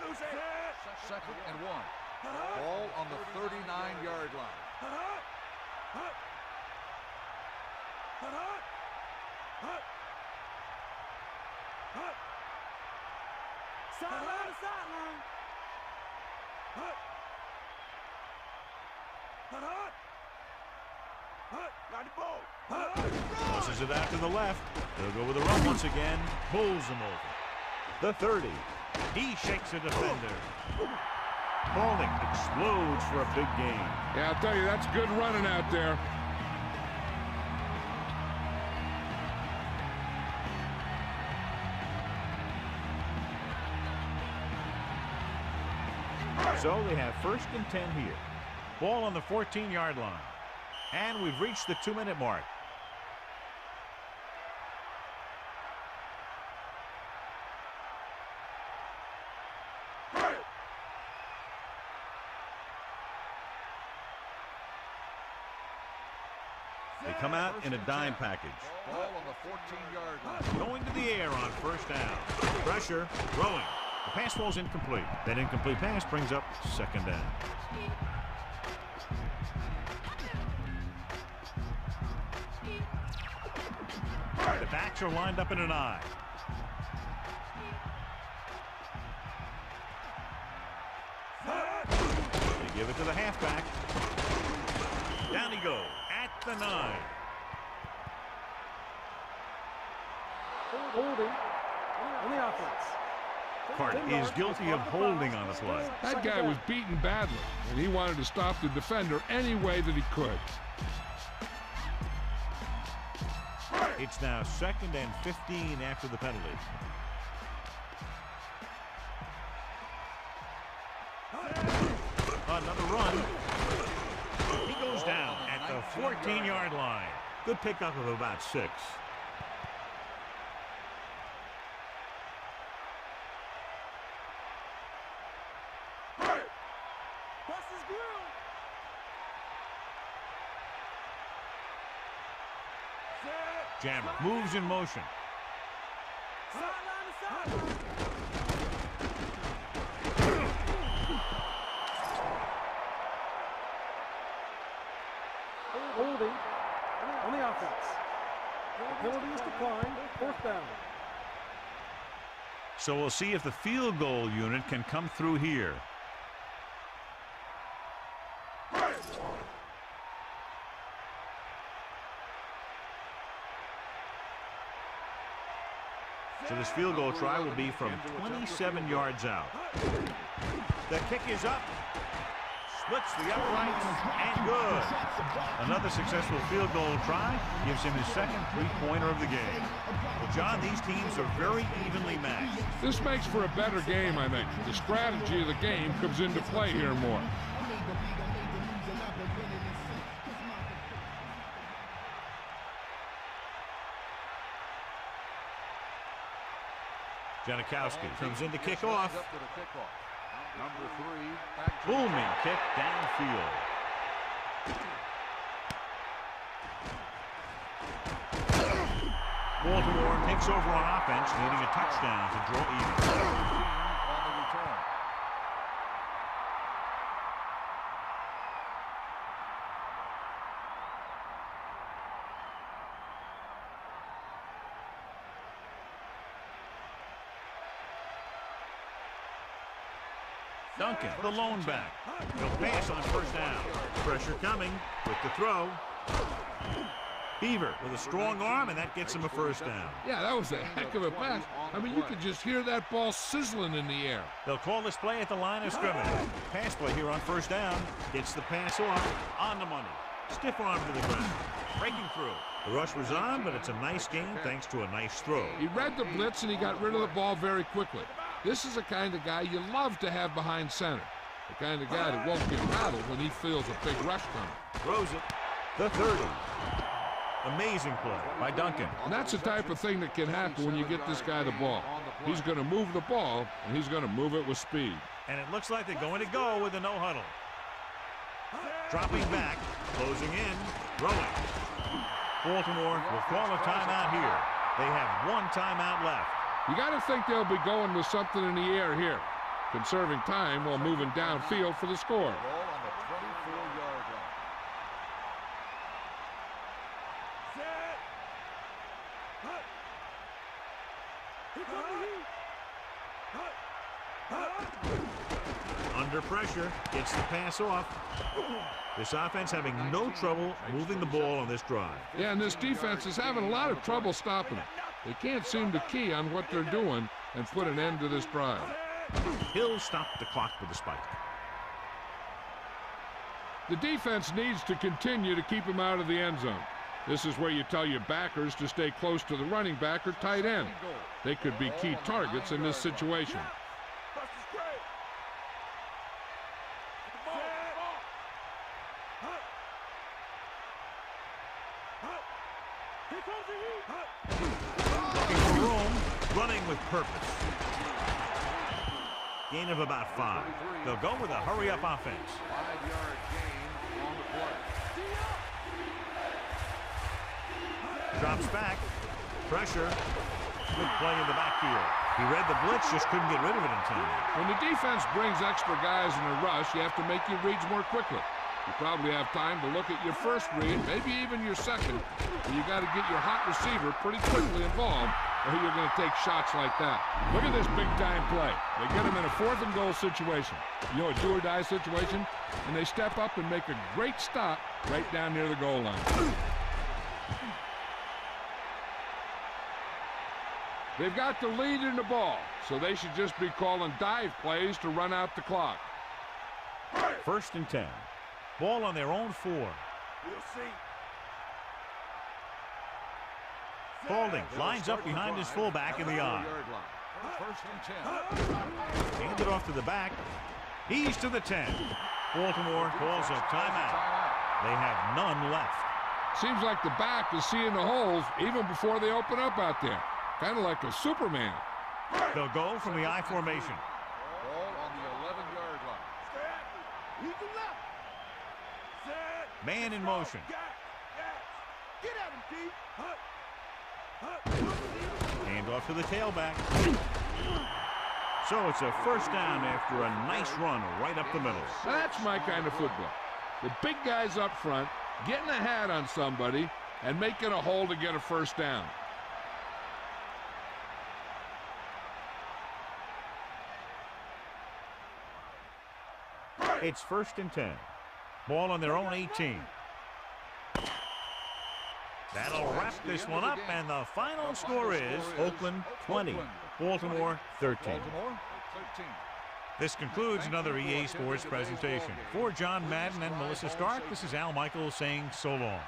Lose it. Second and 1. Ball on the 39-yard line. Sideline to sideline. Got the ball. Tosses it out to the left. They'll go with a run once again. Bowls him over. The 30. He shakes a defender. Holding explodes for a big gain. Yeah, I'll tell you, that's good running out there. So they have 1st and 10 here. Ball on the 14-yard line. And we've reached the 2-minute mark. They come out in a dime package. Ball on the 14-yard line. Going to the air on first down. Pressure. Throwing. The pass falls incomplete. That incomplete pass brings up second down. The backs are lined up in an I. They give it to the halfback. Down he goes at the 9. Holding on the offense. Hart is guilty of holding on the play. That guy was beaten badly, and he wanted to stop the defender any way that he could. It's now 2nd and 15 after the penalty. Another run. He goes down at the 14-yard line. Good pickup of about 6. Bust his grill. Jammer moves in motion. Sideline to sideline. Holding on the offense. The penalty is declined. 4th down. So we'll see if the field goal unit can come through here. So this field goal try will be from 27 yards out. The kick is up. Splits the uprights and good. Another successful field goal try gives him his 2nd 3-pointer of the game. Well, John, these teams are very evenly matched. This makes for a better game, I think. The strategy of the game comes into play here more. Janikowski comes in to kick off. Number 3, back to Booming kick downfield. Baltimore takes over on offense, needing a touchdown to draw even. On the return. Duncan, the lone back. He'll pass on first down. Pressure coming with the throw. Beaver with a strong arm, and that gets him a first down. Yeah, that was a heck of a pass. I mean, you could just hear that ball sizzling in the air. They'll call this play at the line of scrimmage. Pass play here on first down. Gets the pass off. On the money. Stiff arm to the ground. Breaking through. The rush was on, but it's a nice game thanks to a nice throw. He read the blitz, and he got rid of the ball very quickly. This is the kind of guy you love to have behind center. The kind of guy that won't get rattled when he feels a big rush coming. Throws it. The 30. Amazing play by Duncan. And that's the type of thing that can happen when you get this guy the ball. He's going to move the ball, and he's going to move it with speed. And it looks like they're going to go with a no huddle. Dropping back, closing in, throwing. Baltimore will call a timeout here. They have one timeout left. You got to think they'll be going with something in the air here, conserving time while moving downfield for the score. Ball on the 24-yard line. Set. Hut. Here comes the heat. Hut. Under pressure, gets the pass off. This offense having no trouble moving the ball on this drive. Yeah, and this defense is having a lot of trouble stopping it. They can't seem to key on what they're doing and put an end to this drive. He'll stop the clock with a spike. The defense needs to continue to keep him out of the end zone. This is where you tell your backers to stay close to the running back or tight end. They could be key targets in this situation. Bust the straight. Hut. Hut. Here comes the heat. Hut. Looking for room, running with purpose. Gain of about 5. They'll go with a hurry-up offense. 5-yard gain on the play. Drops back. Pressure. Good play in the backfield. He read the blitz, just couldn't get rid of it in time. When the defense brings extra guys in a rush, you have to make your reads more quickly. You probably have time to look at your first read, maybe even your second, but you got to get your hot receiver pretty quickly involved, or you're going to take shots like that. Look at this big-time play. They get him in a 4th and goal situation, a do-or-die situation, and they step up and make a great stop right down near the goal line. They've got the lead in the ball, so they should just be calling dive plays to run out the clock. 1st and 10. Ball on their own 4. We'll see. Holding lines up behind his fullback in the eye. 1st and 10. Hand it off to the back. He's to the 10. Baltimore calls a timeout. They have none left. Seems like the back is seeing the holes even before they open up out there. Kind of like a Superman. They'll go from the I formation. Ball on the 11-yard line. Set. He's the left. Set. Man in motion. Get at him, D. Hut. Hut. Hand off to the tailback. So it's a first down after a nice run right up the middle. That's my kind of football. The big guys up front, getting a hat on somebody, and making a hole to get a first down. It's 1st and 10. Ball on their own 18. That'll wrap this one up, and the final score is Oakland 20, Baltimore 13. Baltimore 13. This concludes another EA Sports presentation. For John Madden and Melissa Stark, this is Al Michaels saying so long.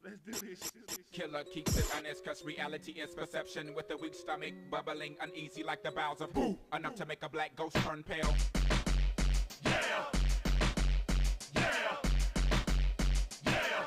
Let's do this. Killer keeps it honest, cause reality is perception. With a weak stomach, bubbling, uneasy like the bowels of boo. Enough to make a black ghost turn pale. Yeah! Yeah! Yeah!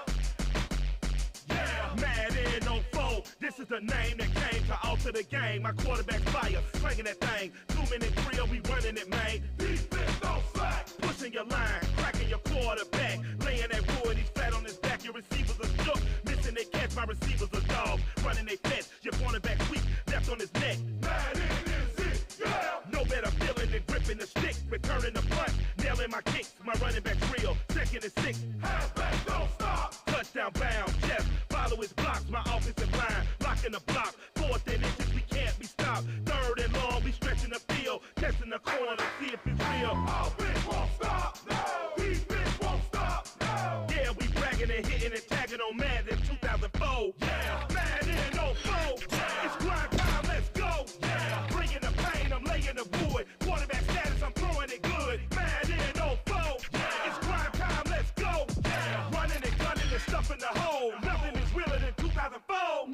Yeah! Madden 04, this is the name that came to alter the game. My quarterback's fire, slinging that thing. 2-minute drill, we running it, man. Defense don't slack. Pushing your line, cracking your quarterback. Laying that wood, he's flat on his back. Your receivers are shook, missing their catch. My receivers are dogs, running their fence. Your cornerback's weak, left on his neck. Madden is it, yeah! No better feeling than gripping the stick. Returning the punch, nailing my kicks. My running back's real, 2nd and 6. Halfback don't stop. Touchdown bound, chest, follow his blocks. My offensive line, locking the block. 4th and inches, we can't be stopped. 3rd and long, we stretching the field. Testing the corner, see if it's real. Offense won't stop, no. Defense won't stop, no. Yeah, we bragging and hitting and tagging on Madden 2004. Yeah, Madden 04. Yeah. It's grind time, let's go. Yeah, bringing the pain, I'm laying the wood. Quarterback status, I'm throwing it good. Madden 04. Yeah. It's grind time, let's go. Yeah, running and gunning and stuffing the hole. Nothing is realer than 2004.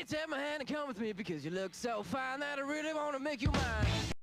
Take my hand and come with me because you look so fine that I really want to make you mine.